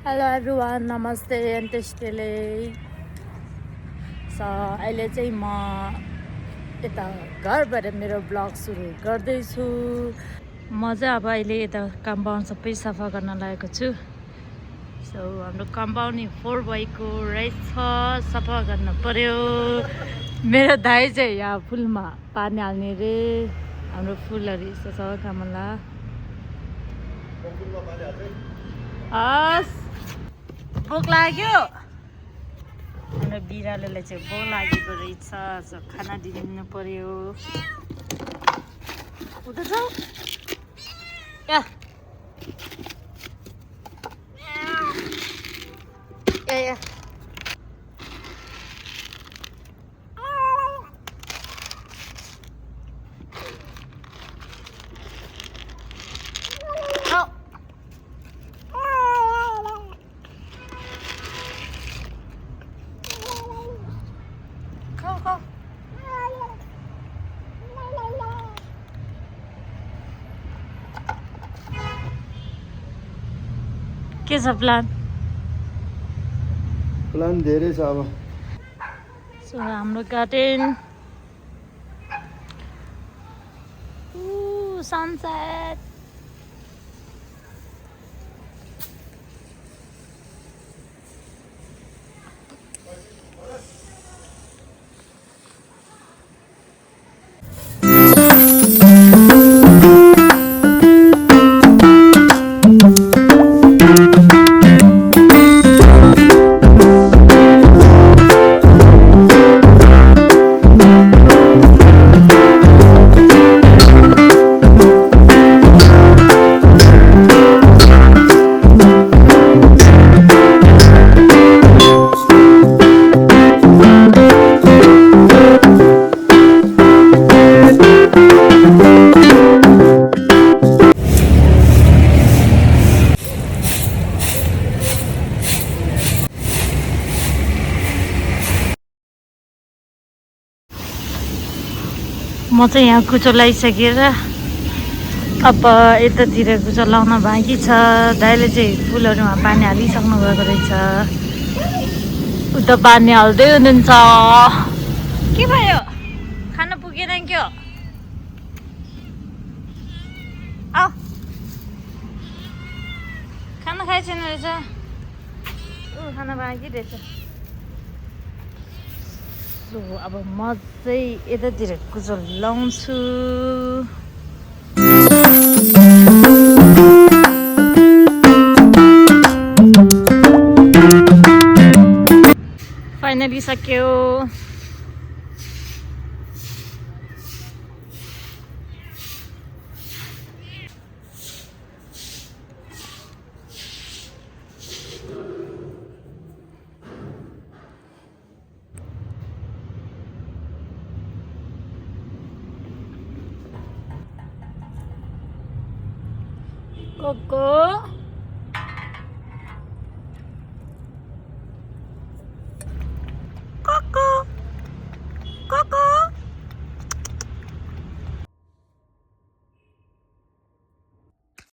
Hello everyone, नमस्ते एन्टेस्टेले। अहिले चाहिँ म यता घरबाट मेरो ब्लग सुरु गर्दैछु। म चाहिँ अब अहिले यता कम्पाउन्ड सबै सफा गर्न लागेको छु। हाम्रो कम्पाउन्ड 4 भएको रहेछ, सफा गर्न पर्यो। मेरो दाइ चाहिँ यहाँ फुलमा पानी हाल्ने रे। हाम्रो फुलहरू यस्तो छ, गमला। हस्, भोक लाग्यो। हाम्रो बिरालोलाई चाहिँ भोक लागेको रहेछ, खाना दिनु पर्यो। उता जाऊ या या के छ प्लान धेरै छ अब। हाम्रो गार्डन सनसेट। म चाहिँ यहाँ कुचो लगाइसकेर अब यतातिर कुचो लाउन बाँकी छ। दाइले चाहिँ फुलहरूमा पानी हालिसक्नु भएको रहेछ। उता पानी हाल्दै हुनुहुन्छ। के भयो, खाना पुगेन क्या? खाना खाइ छैन रहेछ। खाना बाँकी रहेछ। अब म चाहिँ यतातिर कुचो लाउँछु। फाइनली सक्यो। Coco.